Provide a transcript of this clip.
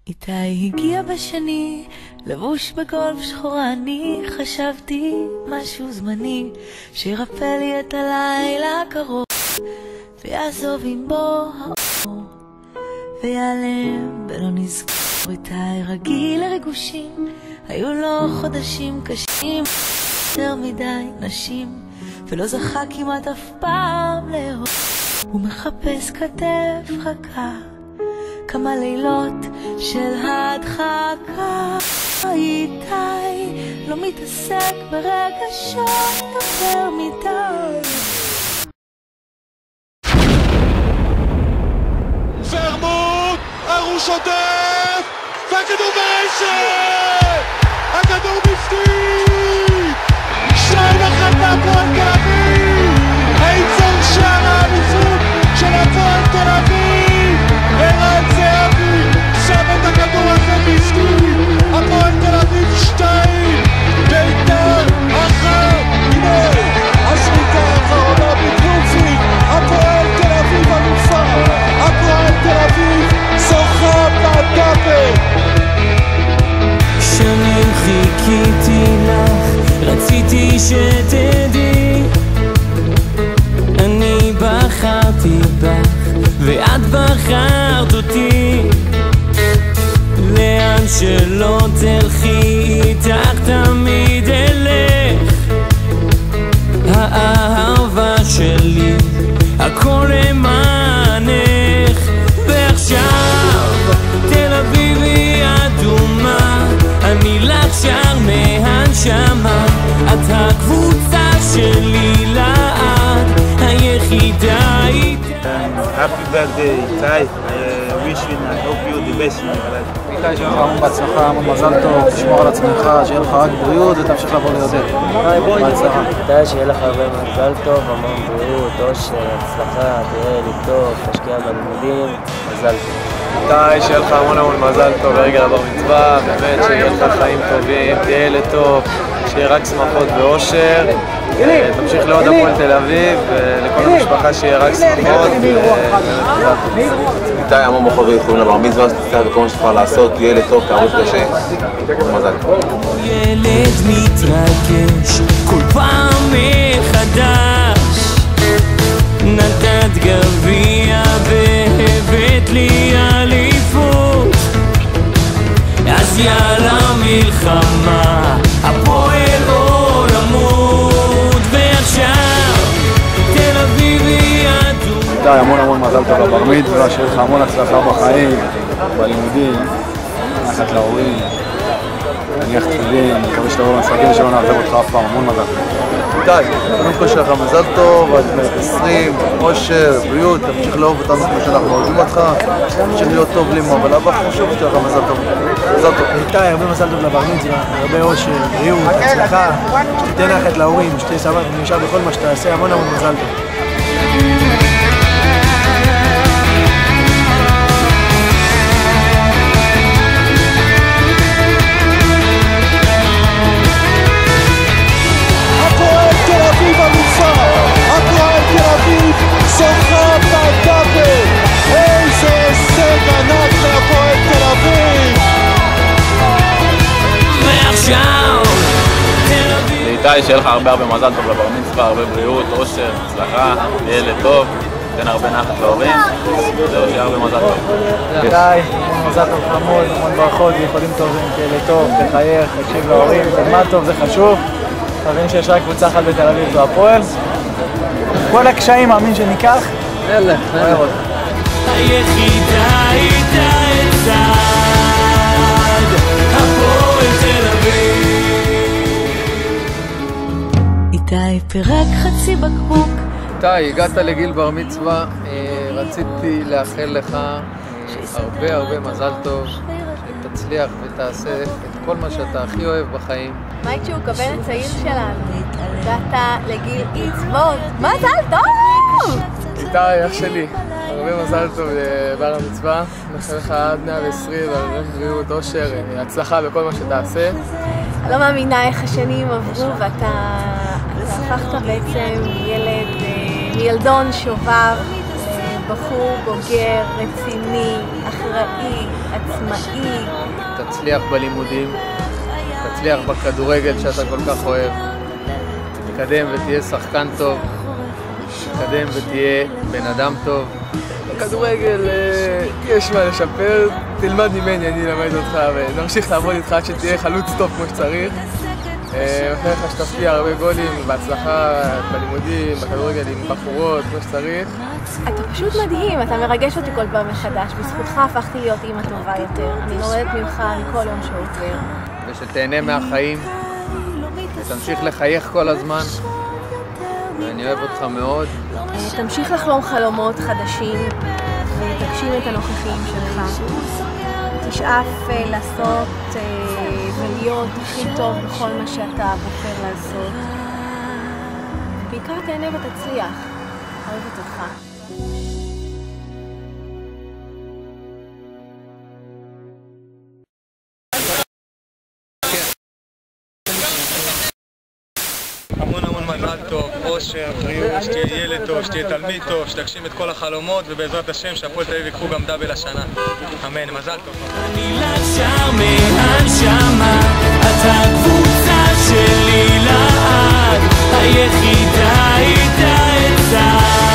איתי הגיע בשני, לבוש בגולף שחורה, אני חשבתי משהו זמני שירפא לי את הלילה הקרוב ויעזוב עם בו האור ויעלם ולא נזכור. איתי רגיל לרגושים, היו לו חודשים קשים, יותר מדי נשים ולא זכה כמעט אף פעם לאהוב. הוא מחפש כתף חכה, כמה לילות של הדחקה. איתי לא מתעסק ברגשות יותר מדי. ורמוט, ארוש עוטף, והכדור ברשת! הכדור בפנים! 2-1 להפועל תל אביב! היצור שער האליפות של הפועל תל אביב! ערן זהבי שם את הכדור הזה בפנים! הפועל תל אביב 2, בית"ר 1. הנה השריקה האחרונה בבלומפילד. הפועל תל אביב אלופה! הפועל תל אביב זוכה בדאבל! שנים חיכיתי לך, רציתי שתדעי, אני בחרתי בך ואת בחרת אותי. לאן שלא תלכי איתך תמיד אלך, האהבה שלי הכל למענך. ועכשיו תל אביב היא אדומה, אני לך שר מהנשמה, את הקבוצה שלי לעד, היחידה איתה. Happy birthday, Itai. I wish you and I hope you the best in your life. איתי, שיהיה לך המון בהצלחה, המון מזל טוב, תשמור על עצמך, שיהיה לך רק בריאות ותמשיך לבוא ליותר. בהצלחה. איתי, שיהיה לך הרבה מזל טוב, המון בריאות, אושר, הצלחה, תראה לי טוב, תשקיע בלימודים, מזל טוב. איתי, שיהיה לך המון מזל טוב לרגל הבר מצווה, באמת שיהיה לך חיים טובים, תהיה ילד טוב, שיהיה רק שמחות ואושר. תמשיך לעוד הפועל תל אביב, ולכל המשפחה שיהיה רק שמחות ומזל טוב. איתי, המון בחורים יכולים לבר מצווה, שתצטרך בכל מה שתוכל לעשות, ילד טוב, תעבוד קשה, מזל טוב. ילד מתרגש כל פעם מחדש, נתת גביע והבאת לי אליפות, אז יאללה מלחמה, הפועל או למות. ועכשיו תל אביב היא אדומה. איתי, המון מזל טוב לבר מצווה, שיהיה לך המון הצלחה בחיים, בלימודים, נחת להורים, נניח תפילין, מקווה שלא נסגר שלא נעזב אותך אף פעם, המון מזל. איתי, קודם כל שיהיה לך מזל טוב, עד 20, אושר, בריאות, תמשיך לאהוב אותנו כמו שאנחנו אוהבים אותך, תמשיך להיות טוב לי, אבל הבא חשוב שתהיה לך מזל טוב. מזל טוב. איתי, הרבה מזל טוב לבר מצווה, הרבה אושר, בריאות, הצלחה, שתיתן נחת להורים, שתהיה שמח ונשאר בכל מה שתעשה, המון מזל טוב. זוכה בדאבל! איזה הישג ענק להפועל תל אביב! ועכשיו תל אביב. איתי, שיהיה לך הרבה מזל טוב לבר מצווה, הרבה בריאות, אושר, הצלחה, ילד טוב, תן הרבה נחת להורים, זהו, שיהיה הרבה מזל טוב. איתי, מזל טוב חמוד, המון ברכות ויחודים טובים, תהיה טוב, תחייך, תקשיב להורים, תלמד טוב, זה חשוב. תבין שיש רק קבוצה אחת בתל אביב, זו הפועל. כל הקשיים מאמין שניקח, יאללה, אוהב אותך. היחידה איתה אצד, הפועל תל אביב. איתי פירק חצי בקבוק. איתי, הגעת לגיל בר מצווה, רציתי לאחל לך הרבה מזל טוב, שתצליח ותעשה את כל מה שאתה הכי אוהב בחיים. מייק הוא כבן הצעיר שלנו, הגעת לגיל איקסבוט, מזל טוב! איתי, אח שלי, הרבה מזל טוב לבר המצווה, נאחל לך עד 120 והרבה בריאות, אושר, הצלחה בכל מה שתעשה. לא מאמינה איך השנים עברו ואתה הפכת בעצם מילדון שובב, בחור בוגר, רציני, אחראי, עצמאי. תצליח בלימודים, תצליח בכדורגל שאתה כל כך אוהב, תתקדם ותהיה שחקן טוב, תתקדם ותהיה בן אדם טוב. בכדורגל יש מה לשפר, תלמד ממני, אני אלמד אותך ונמשיך לעבוד איתך עד שתהיה חלוץ טוב כמו שצריך. מאחל לך שתפקיע הרבה גולים, בהצלחה בלימודים, בכדורגל עם בחורות כמו שצריך. אתה פשוט מדהים, אתה מרגש אותי כל פעם מחדש, בזכותך הפכתי להיות אימא טובה יותר. אני לומדת ממך מכל יום שעובר. ושתהנה מהחיים, ותמשיך לחייך כל הזמן, ואני אוהב אותך מאוד. תמשיך לחלום חלומות חדשים, ותגשים את הנוכחים שלך. תשאף לעשות ולהיות הכי טוב בכל מה שאתה בוחר לעשות. בעיקר תהנה ותצליח. אוהבת אותך. המון מזל טוב, אושר, בריאות, שתהיה ילד טוב, שתהיה תלמיד טוב, שתגשים את כל החלומות, ובעזרת השם שהפועל תל אביב יקחו גם דאבל השנה. אמן, מזל טוב. אני לשר מהנשמה, אתה הקבוצה שלי לעד, היחידה איתה אצל